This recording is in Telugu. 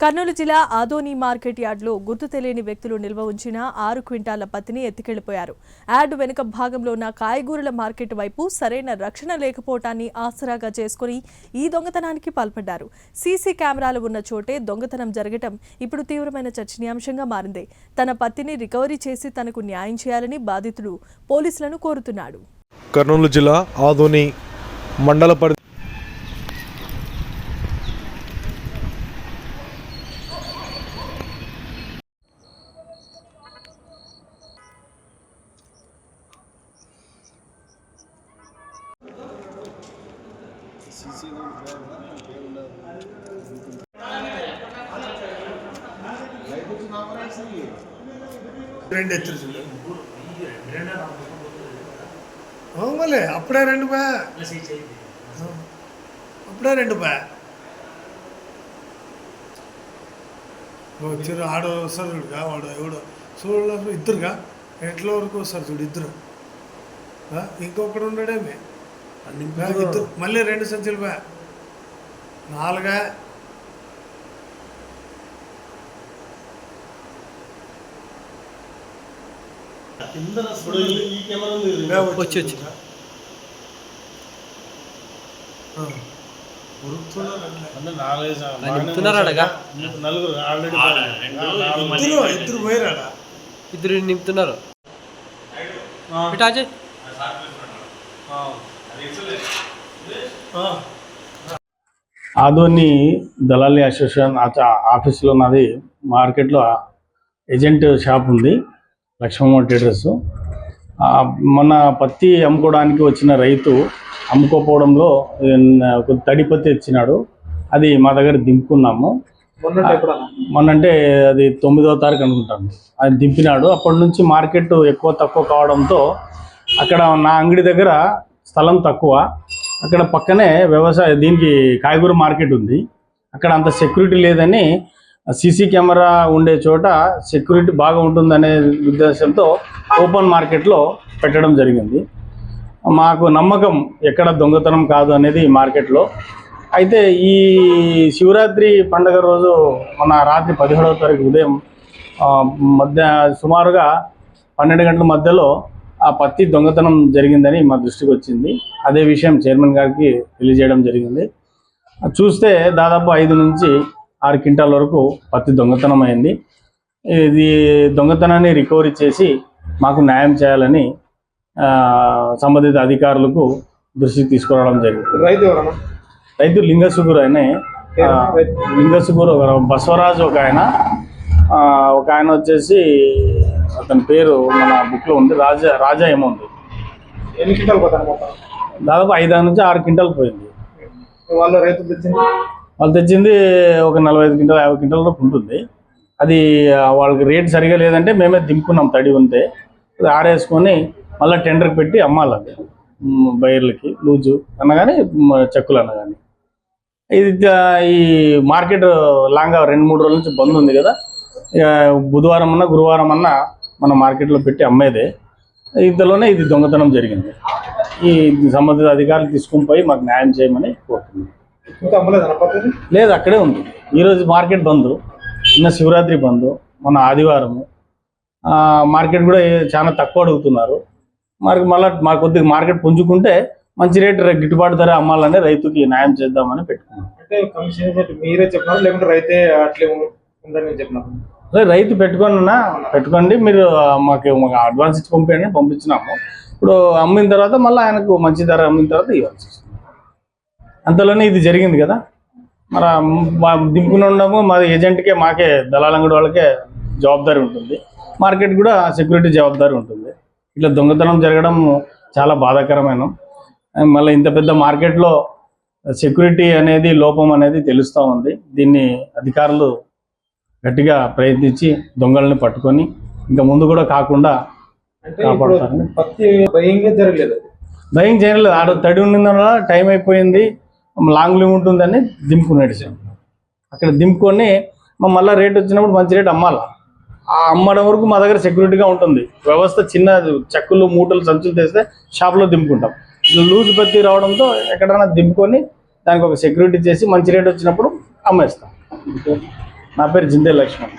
కర్నూలు జిల్లా ఆదోని మార్కెట్ యార్డ్లో గుర్తు తెలియని వ్యక్తులు నిల్వ ఉంచిన 6 క్వింటాల పత్తిని ఎత్తుకెళ్లిపోయారు. యార్డ్ వెనుక భాగంలో ఉన్న కాయగూరల మార్కెట్ వైపు సరైన రక్షణ లేకపోవటాన్ని ఆసరాగా చేసుకుని ఈ దొంగతనానికి పాల్పడ్డారు. సీసీ కెమెరాలు ఉన్న చోటే దొంగతనం జరగటం ఇప్పుడు తీవ్రమైన చర్చనీయాంశంగా మారింది. తన పత్తిని రికవరీ చేసి తనకు న్యాయం చేయాలని బాధితుడు పోలీసులను కోరుతున్నాడు. కర్నూలు జిల్లా ఆదోని మండల పరిధి అప్పుడే రెండు వచ్చారు ఆడ వస్తారు చూడుగా వాడు ఎవడు చూడలేదు ఇద్దరుగా ఇంట్లో వరకు వస్తారు చూడు ఇద్దరు ఇంకొకడు ఉండడేమే ఇద్దరు మళ్ళీ 2 సంచులు 4 ఇద్దరు పోయారా ఇద్దరు నింపుతున్నారు. ఆదోని దళాలి అసోసియేషన్ ఆఫీస్లో నాది మార్కెట్లో ఏజెంట్ షాప్ ఉంది, లక్ష్మమ్మ ట్రేడర్స్. మొన్న పత్తి అమ్ముకోవడానికి వచ్చిన రైతు అమ్ముకోపోవడంలో తడి పత్తి ఇచ్చినాడు. అది మా దగ్గర దింపుకున్నాము. మొన్నంటే అది 9వ తారీఖు అనుకుంటాను. అది దింపినాడు. అప్పటి నుంచి మార్కెట్ ఎక్కువ తక్కువ కావడంతో అక్కడ నా అంగడి దగ్గర స్థలం తక్కువ, అక్కడ పక్కనే దీనికి కాయగూర మార్కెట్ ఉంది. అక్కడ అంత సెక్యూరిటీ లేదని సీసీ కెమెరా ఉండే చోట సెక్యూరిటీ బాగా ఉంటుందనే ఉద్దేశంతో ఓపెన్ మార్కెట్లో పెట్టడం జరిగింది. మాకు నమ్మకం ఎక్కడ దొంగతనం కాదు అనేది మార్కెట్లో. అయితే ఈ శివరాత్రి పండుగ రోజు మన రాత్రి 17వ తారీఖు ఉదయం సుమారుగా 12 గంటల మధ్యలో ఆ పత్తి దొంగతనం జరిగిందని మా దృష్టికి వచ్చింది. అదే విషయం చైర్మన్ గారికి తెలియజేయడం జరిగింది. చూస్తే దాదాపు 5 నుంచి 6 క్వింటాల వరకు పత్తి దొంగతనం అయింది. ఇది దొంగతనాన్ని రికవరీ చేసి మాకు న్యాయం చేయాలని సంబంధిత అధికారులకు దృష్టికి తీసుకురావడం జరిగింది. రైతు లింగసుగురు అనే లింగసుగురు బసవరాజు ఒక ఆయన వచ్చేసి అతని పేరు మన బుక్లో ఉంది, రాజా ఏమో ఉంది. ఎన్ని క్వింటాలు పోతాను? దాదాపు 5 నుంచి 6 క్వింటాలు పోయింది. వాళ్ళు తెచ్చింది ఒక 45 క్వింటాలు 50 క్వింటాల వరకు ఉంటుంది. అది వాళ్ళకి రేట్ సరిగా లేదంటే మేమే దింపుకున్నాం. తడి ఉంటే అది ఆరేసుకొని మళ్ళీ టెండర్కి పెట్టి అమ్మాలి. అది బయర్లకి లూజు అన్నగాని చెక్కులు అన్నగాని. ఇది ఈ మార్కెట్ లాంగా 2-3 రోజుల నుంచి బంద్ ఉంది కదా. ఇక బుధవారం అన్నా గురువారం అన్నా మన మార్కెట్లో పెట్టి అమ్మేదే. ఇంతలోనే ఇది దొంగతనం జరిగింది. ఈ సంబంధిత అధికారులు తీసుకుని పోయి మాకు న్యాయం చేయమని కోరుతున్నాం. లేదు, అక్కడే ఉంది. ఈరోజు మార్కెట్ బంద్, నిన్న శివరాత్రి బంద్, మన ఆదివారము. మార్కెట్ కూడా చాలా తక్కువ అడుగుతున్నారు. మళ్ళీ మా కొద్దిగా మార్కెట్ పుంజుకుంటే మంచి రేటు గిట్టుబాటు ధర అమ్మాలని రైతుకి న్యాయం చేద్దామని పెట్టుకున్నాం. అంటే కమిషన్ మీరే చెప్పినారు లేకుంటే రైతే అట్లే ఉందని చెప్పినారు? అదే రైతు పెట్టుకోండి మీరు మాకు అడ్వాన్స్ ఇచ్చి పంపించినాము. ఇప్పుడు అమ్మిన తర్వాత మళ్ళీ ఆయనకు మంచి ధర అమ్మిన తర్వాత ఇవ్వాల్సి వస్తుంది. అంతలోనే ఇది జరిగింది కదా. మరి దింపుకుని ఉండము. మాది ఏజెంట్కే మాకే దళాలంగడి వాళ్ళకే జవాబుదారీ ఉంటుంది. మార్కెట్ కూడా సెక్యూరిటీ జవాబుదారీ ఉంటుంది. ఇట్లా దొంగతనం జరగడం చాలా బాధాకరమైన. మళ్ళీ ఇంత పెద్ద మార్కెట్లో సెక్యూరిటీ అనేది లోపం అనేది తెలుస్తూ ఉంది. దీన్ని అధికారులు గట్టిగా ప్రయత్నించి దొంగలని పట్టుకొని ఇంకా ముందు కూడా కాకుండా కాపాడుతారని. భయం చేయలేదు. ఆడ తడి ఉన్నందువల్ల టైం అయిపోయింది, లాంగ్ లీవ్ ఉంటుందని దింపుకునేది. అక్కడ దింపుకొని మళ్ళీ రేట్ వచ్చినప్పుడు మంచి రేట్ అమ్మాలి. ఆ అమ్మడం వరకు మా దగ్గర సెక్యూరిటీగా ఉంటుంది వ్యవస్థ. చిన్న చెక్కులు మూటలు సంచులు తెస్తే షాప్లో దింపుకుంటాం. లూజ్ పత్తి రావడంతో ఎక్కడైనా దింపుకొని దానికి ఒక సెక్యూరిటీ చేసి మంచి రేట్ వచ్చినప్పుడు అమ్మేస్తాం. నా పేరు జిందే లక్ష్మణ్.